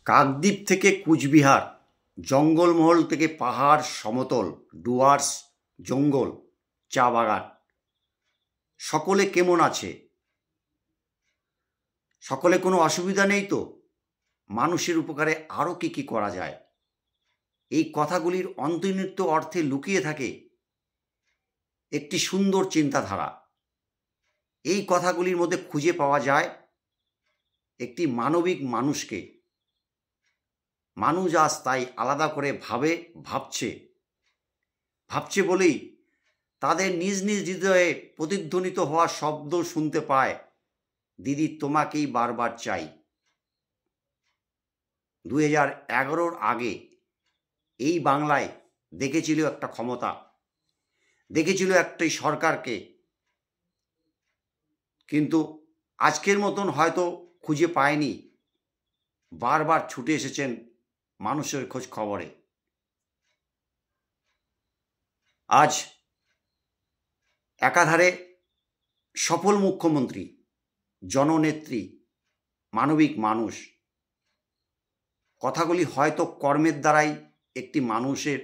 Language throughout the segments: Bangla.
কাকদ্বীপ থেকে কুচবিহার, জঙ্গলমহল থেকে পাহাড় সমতল, ডুয়ার্স, জঙ্গল, চা বাগান, সকলে কেমন আছে? সকলে কোনো অসুবিধা নেই তো? মানুষের উপকারে আরও কি করা যায়? এই কথাগুলির অন্তর্নিহিত অর্থে লুকিয়ে থাকে একটি সুন্দর চিন্তাধারা। এই কথাগুলির মধ্যে খুঁজে পাওয়া যায় একটি মানবিক মানুষকে। মানুষ আজ তাই আলাদা করে ভাবছে বলেই তাদের নিজ নিজ হৃদয়ে প্রতিধ্বনিত হওয়া শব্দ শুনতে পায়, দিদি তোমাকেই বারবার চাই। 2011-র আগে এই বাংলায় দেখেছিল একটা ক্ষমতা, দেখেছিল একটি সরকারকে, কিন্তু আজকের মতন হয়তো খুঁজে পায়নি। বারবার ছুটে এসেছেন মানুষের খোঁজ খবরে। আজ একাধারে সফল মুখ্যমন্ত্রী, জননেত্রী, মানবিক মানুষ। কথাগুলি হয়তো কর্মের দ্বারাই একটি মানুষের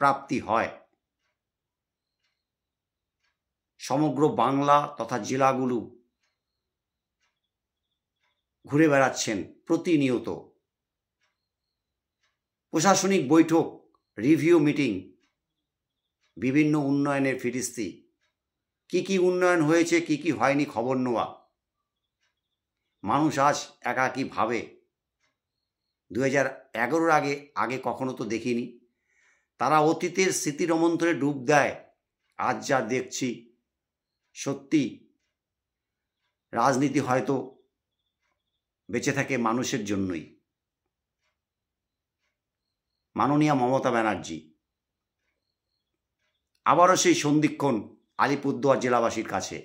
প্রাপ্তি হয়। সমগ্র বাংলা তথা জেলাগুলো ঘুরে বেড়াচ্ছেন প্রতিনিয়ত। প্রশাসনিক বৈঠক, রিভিউ মিটিং, বিভিন্ন উন্নয়নের ফিরিস্তি, কি উন্নয়ন হয়েছে, কি হয়নি খবর নেওয়া। মানুষ আজ একাকী ভাবে। 2011-র আগে কখনো তো দেখিনি। তারা অতীতের স্মৃতির রোমন্থনে ডুব দেয়। আজ যা দেখছি, সত্যি রাজনীতি হয়তো বেঁচে থাকে মানুষের জন্যই। মাননীয়া মমতা ব্যানার্জি আবারও সেই সন্ধিক্ষণ আলিপুরদুয়ার জেলাবাসীর কাছে।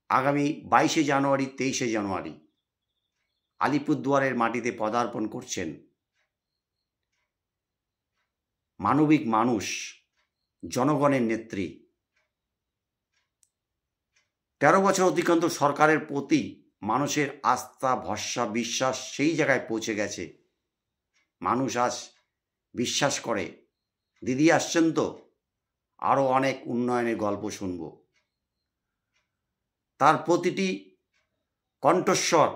আগামী 22শে জানুয়ারি, 23শে জানুয়ারি আলিপুরদুয়ারের মাটিতে পদার্পণ করছেন মানবিক মানুষ, জনগণের নেত্রী। 13 বছর অতিক্রান্ত সরকারের প্রতি মানুষের আস্থা, ভরসা, বিশ্বাস সেই জায়গায় পৌঁছে গেছে। মানুষ আজ বিশ্বাস করে দিদি আসছেন তো আরও অনেক উন্নয়নের গল্প শুনব। তার প্রতিটি কণ্ঠস্বর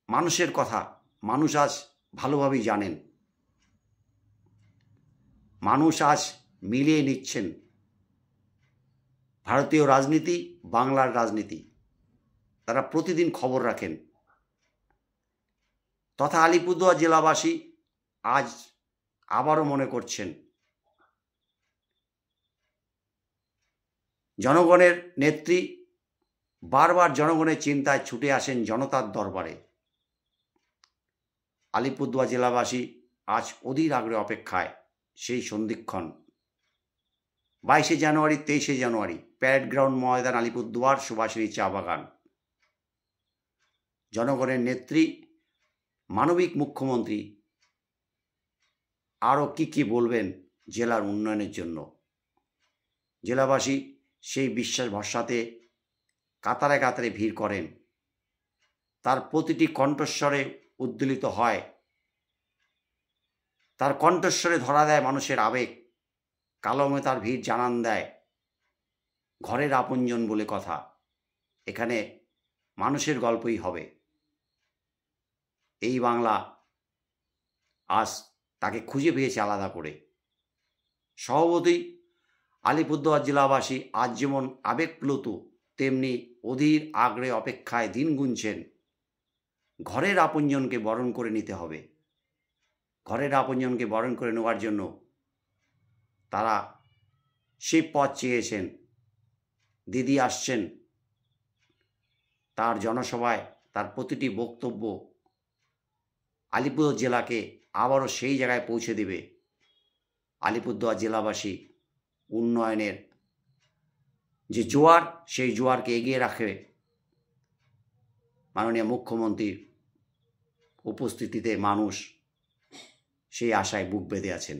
মানুষের কথা মানুষ আজ ভালোভাবেই জানেন। মানুষ আজ মিলিয়ে নিচ্ছেন ভারতীয় রাজনীতি, বাংলার রাজনীতি। তারা প্রতিদিন খবর রাখেন। তথা আলিপুরদুয়ার জেলাবাসী আজ আবারও মনে করছেন জনগণের নেত্রী বারবার জনগণের চিন্তায় ছুটে আসেন জনতার দরবারে। আলিপুরদুয়ার জেলাবাসী আজ অধীর আগ্রহে অপেক্ষায় সেই সন্ধিক্ষণ। 22শে জানুয়ারি, 23শে জানুয়ারি প্যারেড গ্রাউন্ড ময়দান, আলিপুরদুয়ার, সুভাষিনী চা বাগান। জনগণের নেত্রী, মানবিক মুখ্যমন্ত্রী আরও কি বলবেন জেলার উন্নয়নের জন্য। জেলাবাসী সেই বিশ্বাস ভরসাতে কাতারে কাতারে ভিড় করেন। তার প্রতিটি কণ্ঠস্বরে উদ্দোলিত হয়, তার কণ্ঠস্বরে ধরা দেয় মানুষের আবেগ। কালমে তার ভিড় জানান দেয় ঘরের আপনজন বলে কথা। এখানে মানুষের গল্পই হবে। এই বাংলা আজ তাকে খুঁজে পেয়েছে আলাদা করে। স্বভাবতই আলিপুরদুয়ার জেলাবাসী আজ যেমন আবেগপ্লুত, তেমনি অধীর আগ্রহে অপেক্ষায় দিন গুনছেন। ঘরের আপনজনকে বরণ করে নিতে হবে। ঘরের আপনজনকে বরণ করে নেওয়ার জন্য তারা সেই পথ চেয়েছেন। দিদি আসছেন, তার জনসভায় তার প্রতিটি বক্তব্য আলিপুরদুয়ার জেলাকে আবারও সেই জায়গায় পৌঁছে দেবে। আলিপুরদুয়ার জেলাবাসী উন্নয়নের যে জোয়ার, সেই জোয়ারকে এগিয়ে রাখবে মাননীয় মুখ্যমন্ত্রীর উপস্থিতিতে। মানুষ সেই আশায় বুক বেঁধে আছেন।